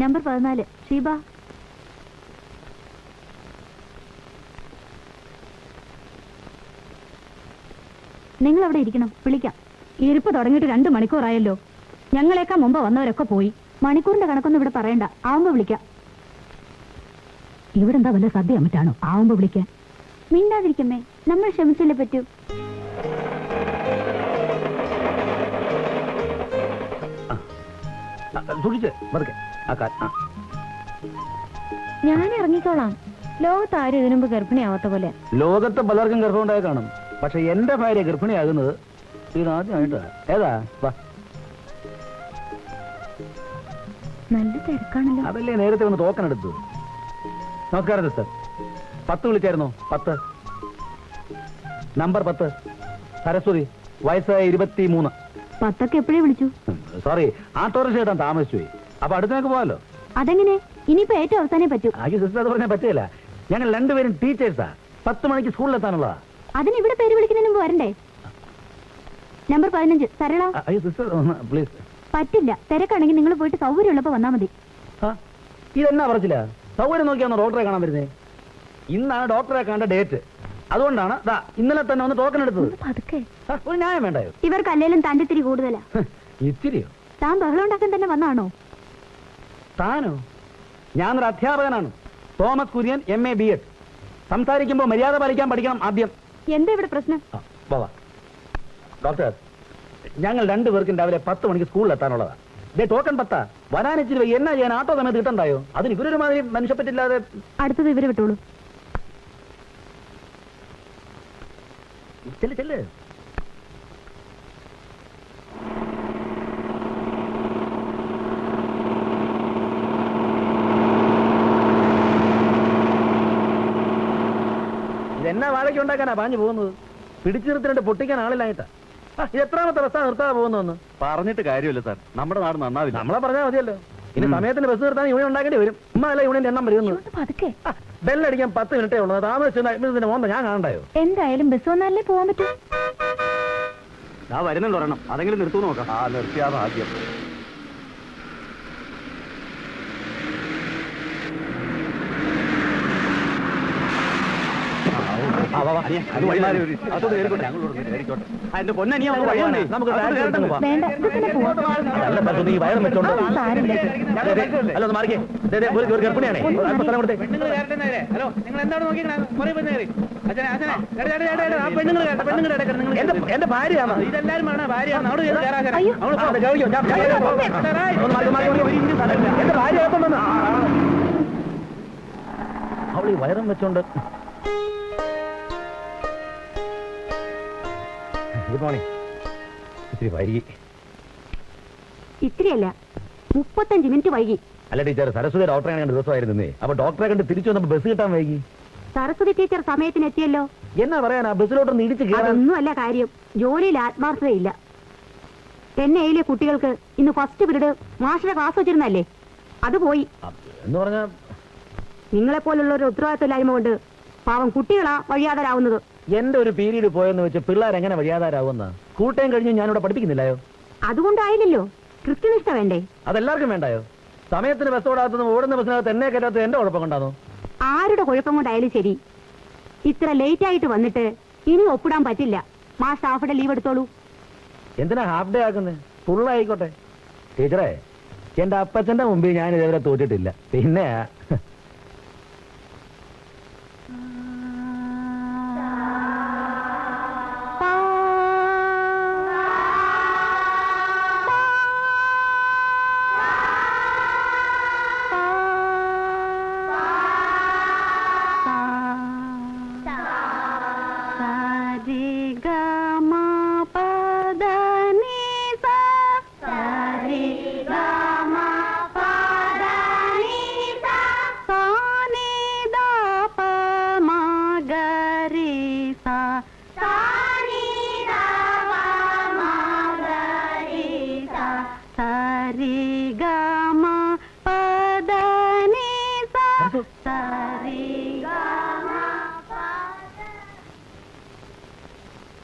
Number 14 Sheeba. നിങ്ങൾ അവിടെ ഇരിക്കണം, വിളിക്കാം. ഇരിപ്പ് തുടങ്ങിയിട്ട് 2 മണിക്കൂറായല്ലോ. ഞങ്ങളേക്കാൾ മുമ്പ് വന്നവരൊക്കെ പോയി. മണിക്കൂറിന്റെ കണക്കൊന്നും ഇവിടെ പറയണ്ട, ആവുമ്പോ വിളിക്കാം. ഇവിടെ എന്താ വല്ല സദ്യ മറ്റാണോ ആവുമ്പോ വിളിക്കാൻ? മിണ്ടാതിരിക്കമ്മേ, നമ്മൾ ക്ഷമിച്ചല്ലേ പറ്റൂ. ഞാൻ ഇറങ്ങിക്കോളാം. ലോകത്ത് ആരും ഇതിനു മുമ്പ് ഗർഭിണിയാവാത്ത പോലെ. ലോകത്ത് പലർക്കും ഗർഭമുണ്ടായി കാണും, പക്ഷെ എന്റെ ഭാര്യ ഗർഭിണിയാകുന്നത് ഇതാദ്യമായിട്ടാണ്. ഏതാ? നല്ല തിരക്കാണല്ലോ. അതല്ലേ നേരത്തെ ഒന്ന് ടോക്കൺ എടുത്തു. നമസ്കാരം സിസ്റ്റർ. 10 വിളിച്ചായിരുന്നോ? 10 നമ്പർ 10 സരസ്വതി, വയസ്സ് 23. 10 എപ്പോഴേ വിളിച്ചു? സോറി, ഓട്ടോറിക്ഷ ഇടാൻ താമസിച്ചു പോയി. അപ്പൊ അടുത്തേക്ക് പോകാലോ. അതെങ്ങനെ? ഇനിയിപ്പോ ഏറ്റവും അവസാനേ പറ്റൂ. അയ്യോ സിസ്റ്റർ, അത് പറഞ്ഞാൽ പറ്റില്ല. ഞങ്ങൾ 2 പേരും ടീച്ചേഴ്സാ. 10 മണിക്ക് സ്കൂളിലെത്താനുള്ളതാ. അതിന് ഇവിടെ പേര് വിളിക്കുന്നതിന് മുമ്പ് വരണ്ടേ? നമ്പർ 15 സരള. അയ്യോ സിസ്റ്റർ പ്ലീസ്. പറ്റില്ല, തിരക്കാണെങ്കിൽ നിങ്ങൾ പോയിട്ട് സൗകര്യമുള്ളപ്പോ വന്നാ മതി. ഇതെന്നാ പറച്ചില്ല? സൗകര്യം നോക്കിയാണോ ഡോക്ടറെ കാണാൻ വരുന്നേ? ഇന്നാണ് ഡോക്ടറെ കാണേണ്ട ഡേറ്റ്. അതുകൊണ്ടാണ് ഇന്നലെ തന്നെ ഒന്ന് ടോക്കൺ എടുത്തത്. ഒരു ന്യായം വേണ്ടായോ? ഇവർക്ക് അല്ലേലും തന്റെ ഇത്തിരി കൂടുതലാ. ഇത്തിരിയോ? താൻ ബഹളം ഉണ്ടാക്കാൻ തന്നെ വന്നാണോ? താനോ? ഞാനൊരു അധ്യാപകനാണ്. Thomas Kurian, MA BEd. സംസാരിക്കുമ്പോ മര്യാദ പാലിക്കാൻ പഠിക്കണം ആദ്യം. എന്താ ഇവിടെ പ്രശ്നം? ഡോക്ടർ, ഞങ്ങൾ 2 പേർക്കും രാവിലെ 10 മണിക്ക് സ്കൂളിൽ എത്താനുള്ളതാ. ടോക്കൺ 10. വരാനിച്ചിരി എന്നാ ചെയ്യാൻ? ആട്ടോ സമയത്ത് കിട്ടണ്ടായോ? അതിന് ഇവരൊരു മാതിരി മനുഷ്യപ്പറ്റില്ലാതെ. അടുത്തത് ഇവരെ വിട്ടോളൂ. ചെല്ല്. ഇതെന്നാ വാഴയ്ക്ക് ഉണ്ടാക്കാനാ പാഞ്ഞു പോകുന്നത്? പിടിച്ചു നിർത്തിട്ട് പൊട്ടിക്കാൻ ആളില്ലായിട്ടാ. എത്രാമത്തെ ബസ്സാ നിർത്താതെ പോകുന്നു? പറഞ്ഞിട്ട് കാര്യമില്ല സാർ, നമ്മുടെ നാട് നന്നാവില്ല. നമ്മളെ പറഞ്ഞാൽ മതിയല്ലോ. ഇനി സമയത്തിന് ബസ് നിർത്താൻ യൂണിയൻ ഉണ്ടാക്കേണ്ടി വരും. ഉമ്മല്ല യൂണിയന്റെ എണ്ണം വരുന്നത്. ബെല്ലടിക്കാൻ 10 മിനിറ്റേ ഉള്ളൂ. താമസിച്ചതിന്റെ മോന്ത ഞാൻ കാണണ്ടായോ? എന്തായാലും ബസ് വന്നാലേ പോവാൻ പറ്റൂ. വരുന്നുണ്ട് ഒരെണ്ണം, അതെങ്കിലും നിർത്തൂ നോക്കാം. നിർത്തിയാ ഭാഗ്യം. എന്റെ പൊന്നനിയ നമുക്ക് മാറിക്കേ. ഒരു ഗർഭിണിയാണേ. എന്റെ ഭാര്യയാണ്. ഇതെല്ലാരും എന്റെ ഭാര്യ അവൾ ഈ വയറും വെച്ചോണ്ട്. ഇത്തിരി വൈകി. ഇത്തിരിയല്ല, 35 മിനിറ്റ് വൈകി. അല്ല ടീച്ചർ, സരസ്വതി ഡോക്ടറെ കണ്ട് ദിവസമായിരുന്നേ. അപ്പൊ ഡോക്ടറെ കണ്ട് തിരിച്ചു വന്നപ്പോ ബസ് കിട്ടാൻ വൈകി. സരസ്വതി ടീച്ചർ സമയത്തിന് എത്തിയല്ലോ. എന്നാ പറയാനാ, ബസ്സിലോട്ടൊന്ന് ഇടിച്ച് ഒന്നും അല്ല കാര്യം. ജോലിയിൽ ആത്മാർത്ഥതയില്ല. എന്നെ എയിലെ കുട്ടികൾക്ക് ഇന്ന് ഫസ്റ്റ് പീരീഡ് മാഷിന്റെ ക്ലാസ് വെച്ചിരുന്നല്ലേ, അത് പോയി. എന്ന് പറഞ്ഞ നിങ്ങളെപ്പോലുള്ള ഒരു ഉത്തരവാദിത്തമില്ലായ്മ കൊണ്ട് പാവം കുട്ടികളാ വഴിയാതരാവുന്നത്. എന്റെ ഒരു പീരീഡ് പോയെന്ന് വെച്ച് പിള്ളേർ എങ്ങനെ വഴിയാതാരാവുന്ന? കൂട്ടയും കഴിഞ്ഞ് ഞാനിവിടെ പഠിപ്പിക്കുന്നില്ലായോ? അതുകൊണ്ടായില്ലല്ലോ, കൃത്യനിഷ്ഠ വേണ്ടേ? അതെല്ലാവർക്കും വേണ്ടായോ? സമയത്തിന് ബസ് ഓടാത്തതും ഓടുന്ന ബസ്സിനകത്ത് എന്നെ കയറ്റാത്തത് എന്റെ കുഴപ്പം കൊണ്ടാണോ? ആരുടെ കുഴപ്പം കൊണ്ടായാലും ശരി, ഇത്ര ലേറ്റ് ആയിട്ട് വന്നിട്ട് ഇനി ഒപ്പിടാൻ പറ്റില്ല. മാസ് ഹാഫ് ഡേ ലീവ് എടുത്തോളൂ. എന്തിനാ ഹാഫ് ഡേ ആക്കുന്നത്? ഫുള്ളായിക്കോട്ടെ. ടീച്ചറെ, എന്റെ അപ്പച്ചന്റെ മുമ്പിൽ ഞാൻ ഇതേവരെ തോറ്റിട്ടില്ല. പിന്നെ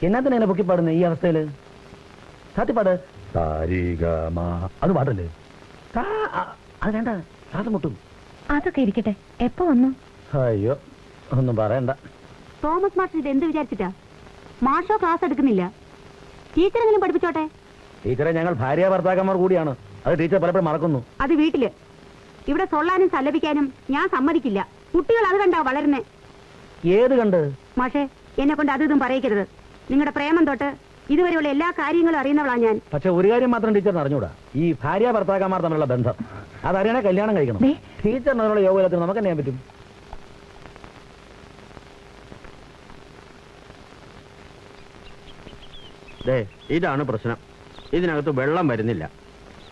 എന്നാത്തിനെ പൊക്കി പാടുന്ന ഈ അവസ്ഥയില്? സാത്തിപ്പാട്. അത് പാടല്ലേ? അത് വേണ്ട, ശ്വാസം മുട്ടും. അതൊക്കെ ഇരിക്കട്ടെ, എപ്പോ വന്നു? അയ്യോ, ഒന്നും പറയണ്ട. തോമസ് മാസ്റ്റർ ഇത് എന്ത് വിചാരിച്ചിട്ടാ? മാഷോ ക്ലാസ് എടുക്കുന്നില്ല, ടീച്ചറെങ്കിലും പഠിപ്പിച്ചോട്ടെ. ടീച്ചറെ, ഞങ്ങൾ ഭാര്യ ഭർത്താക്കന്മാർ കൂടിയാണ്. അത് ടീച്ചർ പലപ്പോഴും മറക്കുന്നു. അത് വീട്ടില്. ഇവിടെ സൊള്ളാനും സല്ലപിക്കാനും ഞാൻ സമ്മതിക്കില്ല. കുട്ടികൾ അത് കണ്ടാ വളരുന്നേ. ഏത് കണ്ട്? മാഷേ, എന്നെ കൊണ്ട് അത് ഇതും പറയിക്കരുത്. നിങ്ങളുടെ പ്രേമം തൊട്ട് ഇതുവരെയുള്ള എല്ലാ കാര്യങ്ങളും അറിയുന്നവളാ ഞാൻ. പക്ഷെ ഒരു കാര്യം മാത്രം ടീച്ചറിന് അറിഞ്ഞൂടാ, ഈ ഭാര്യ ഭർത്താക്കന്മാർ തമ്മിലുള്ള ബന്ധം. അതറിയണേ കല്യാണം കഴിക്കണം. ടീച്ചറിന് അതിനുള്ള യോഗത്തിന് നമുക്ക് ചെയ്യാൻ പറ്റും. ഇതാണ് പ്രശ്നം. ഇതിനകത്ത് വെള്ളം വരുന്നില്ല.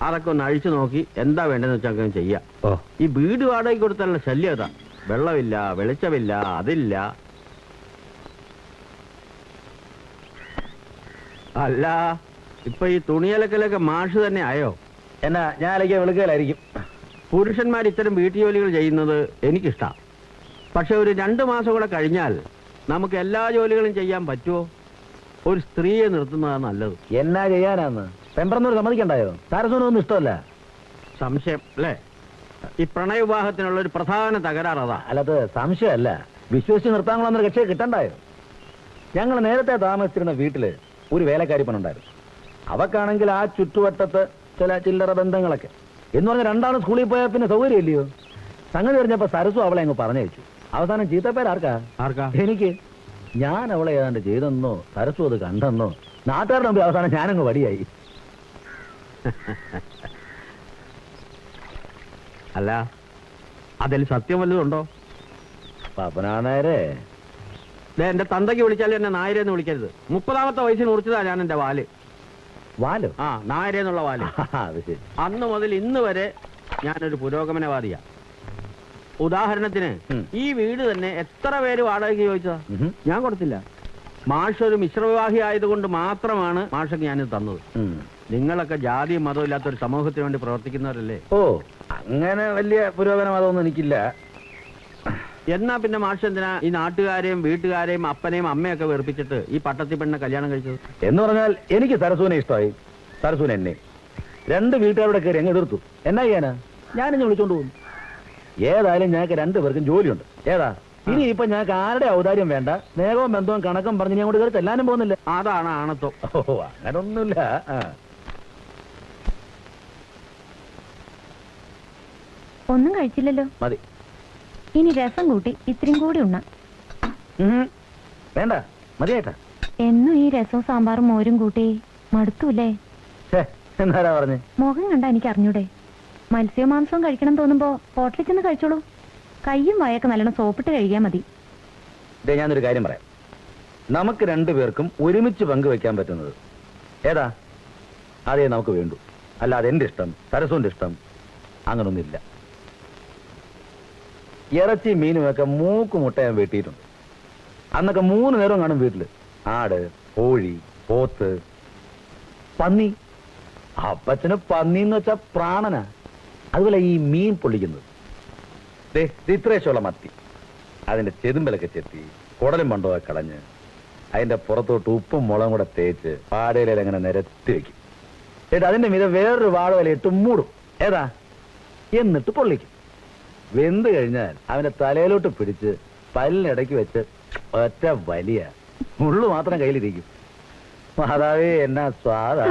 അതൊക്കെ ഒന്ന് അഴിച്ചു നോക്കി എന്താ വേണ്ടെന്ന് വെച്ചാൽ അങ്ങനെ ചെയ്യാം. ഈ വീട് വാടകയ്ക്ക് കൊടുത്താലുള്ള ശല്യം അതാ. വെള്ളമില്ല, വെളിച്ചമില്ല, അതില്ല. അല്ല, ഇപ്പൊ ഈ തുണിയലക്കലൊക്കെ മാഷ് തന്നെ ആയോ? എന്നാ ഞാൻ അലക്കിയ വെളുക്കലായിരിക്കും. പുരുഷന്മാർ ഇത്തരം വീട്ടുജോലികൾ ചെയ്യുന്നത് എനിക്കിഷ്ടാ. പക്ഷെ ഒരു 2 മാസം കൂടെ കഴിഞ്ഞാൽ നമുക്ക് എല്ലാ ജോലികളും ചെയ്യാൻ പറ്റുമോ? ഒരു സ്ത്രീയെ നിർത്തുന്നതാണ് നല്ലത്. എന്നാ ചെയ്യാനാന്ന് പെമ്പറന്നൂർ സമ്മതിക്കണ്ടായോ? സാരസൂനൊന്നും ഇഷ്ടമല്ല. സംശയം അല്ലേ? ഈ പ്രണയവിവാഹത്തിനുള്ള ഒരു പ്രധാന തകരാറ് അതാ. അല്ലത് സംശയമല്ല, വിശ്വസിച്ച് നിർത്താനുള്ള രക്ഷ കിട്ടണ്ടായോ? ഞങ്ങൾ നേരത്തെ താമസിച്ചിരുന്ന വീട്ടില് ഒരു വേലക്കാരി പെണ്ണുണ്ടായിരുന്നു. അവക്കാണെങ്കിൽ ആ ചുറ്റുവട്ടത്ത് ചില ചില്ലറ ബന്ധങ്ങളൊക്കെ. എന്ന് പറഞ്ഞാൽ രണ്ടാളും സ്കൂളിൽ പോയാൽ പിന്നെ സൗകര്യം ഇല്ലയോ? സംഗതി പറഞ്ഞപ്പോ സരസു അവളെ അങ്ങ് പറഞ്ഞയച്ചു. അവസാനം ചീത്തപ്പേര് ആർക്കാ? എനിക്ക്. ഞാൻ അവളെ ഏതാണ്ട് ചെയ്തെന്നോ സരസു അത് കണ്ടെന്നോ നാട്ടുകാരുടെ മുമ്പിൽ അവസാനം ഞാനങ്ങ് വടിയായി. അല്ല, അതിൽ സത്യം വല്ലതുണ്ടോ? പാപ്പനാനേരെ, എന്റെ തന്തയ്ക്ക് വിളിച്ചാലും എന്നെ നായരെന്ന് വിളിക്കരുത്. 30ാമത്തെ വയസ്സിൽ മുറിച്ചതാ ഞാൻ എന്റെ വാല്. വാലോ? ആ, നായരെന്നുള്ള വാല്. അത് ശരി. അന്ന് മുതൽ ഇന്ന് വരെ ഞാനൊരു പുരോഗമനവാദിയാ. ഉദാഹരണത്തിന് ഈ വീട് തന്നെ എത്ര പേര് വാടകയ്ക്ക് ചോദിച്ചതാ? ഞാൻ കൊടുത്തില്ല. മാഷ് ഒരു മിശ്രവിവാഹി ആയതുകൊണ്ട് മാത്രമാണ് മാഷക്ക് ഞാനിത് തന്നത്. നിങ്ങളൊക്കെ ജാതിയും മതവും ഇല്ലാത്തൊരു സമൂഹത്തിന് വേണ്ടി പ്രവർത്തിക്കുന്നവരല്ലേ? ഓ, അങ്ങനെ വലിയ പുരോഗമനവാദമൊന്നും എനിക്കില്ല. എന്നാ പിന്നെ മാഷ് എന്തിനാ ഈ നാട്ടുകാരെയും വീട്ടുകാരെയും അപ്പനെയും അമ്മയൊക്കെ വെറുപ്പിച്ചിട്ട് ഈ പട്ടത്തി പെണ്ണെ കല്യാണം കഴിച്ചത്? എന്ന് പറഞ്ഞാൽ എനിക്ക് സരസൂനെ ഇഷ്ടമായി, സരസൂന് എന്നെ. 2 വീട്ടുകാരുടെ കയറി അങ്ങ് എതിർത്തു. എന്നാ ചെയ്യാനാ? ഞാനിഞ്ഞ് വിളിച്ചോണ്ട് പോകും. ഏതായാലും ഞങ്ങൾക്ക് 2 പേർക്കും ജോലിയുണ്ട്. ഏതാ ഇനി ഇപ്പൊ ഞങ്ങൾക്ക് ആരുടെ ഔദാര്യം വേണ്ട. സ്നേഹവും ബന്ധവും കണക്കും പറഞ്ഞ് ഞാൻ കൂടെ കയറി ചെല്ലാനും പോകുന്നില്ല. അതാണ് ആണത്വം. ഓ, അങ്ങനൊന്നുമില്ല. ഒന്നും കഴിച്ചില്ലല്ലോ. മതി. ഇനി രസം കൂട്ടി ഇത്രയും കൂടി ഉണ്ണാം. വേണ്ട, മതിയായിട്ടാ. എന്നും ഈ രസവും സാമ്പാറും മോരും കൂട്ടി മടുത്തൂല്ലേ? എന്നാരാ പറഞ്ഞേ? മുഖം കണ്ടാ എനിക്ക് അറിഞ്ഞൂടെ? മത്സ്യവും മാംസവും കഴിക്കണം തോന്നുമ്പോ ഹോട്ടലിൽ ചെന്ന് കഴിച്ചോളൂ. കയ്യും വായൊക്കെ നല്ലോണം സോപ്പിട്ട് കഴിക്കാൻ മതി. ഞാനൊരു കാര്യം പറയാം. നമുക്ക് 2 പേർക്കും ഒരുമിച്ച് പങ്കുവെക്കാൻ പറ്റുന്നത് ഏതാ? അതേ നമുക്ക് വേണ്ടു. അല്ലാതെ എന്റെ ഇഷ്ടം സരസുവിന്റെ ഇഷ്ടം അങ്ങനൊന്നുമില്ല. ഇറച്ചി മീനുമൊക്കെ മൂക്കുമുട്ട ഞാൻ വെട്ടിയിട്ടുണ്ട്. അന്നൊക്കെ 3 നേരം കാണും വീട്ടില്. ആട്, കോഴി, പോത്ത്, പന്നി. അപ്പച്ചന് പന്നിന്ന് വെച്ചാ പ്രാണനാ. അതുപോലെ ഈ മീൻ പൊള്ളിക്കുന്നത്, ഇത്രേശമുള്ള മത്തി, അതിന്റെ ചെതുമ്പലൊക്കെ ചെത്തി കുടലും മണ്ടമൊക്കെ കളഞ്ഞ് അതിന്റെ പുറത്തോട്ട് ഉപ്പും മുളകും കൂടെ തേച്ച് പാടയിലെ അങ്ങനെ നിരത്തി വെക്കും. അതിന്റെ മീതെ വേറൊരു വാഴവല ഇട്ട് മൂടും. ഏതാ? എന്നിട്ട് പൊള്ളിക്കും. വെന്ത് കഴിഞ്ഞാൽ അവന്റെ തലയിലോട്ട് പിടിച്ച് പല്ലിനിടയ്ക്ക് വെച്ച് ഒറ്റ വലിയ മുള്ളു മാത്രം കയ്യിലിരിക്കും. മാതാവേ, എന്നാ സ്വാദാ!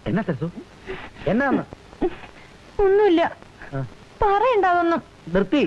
എന്നാ സരസു? എന്നാന്ന്? ഒന്നുമില്ല, പറയണ്ടാവുന്നു. നിർത്തി.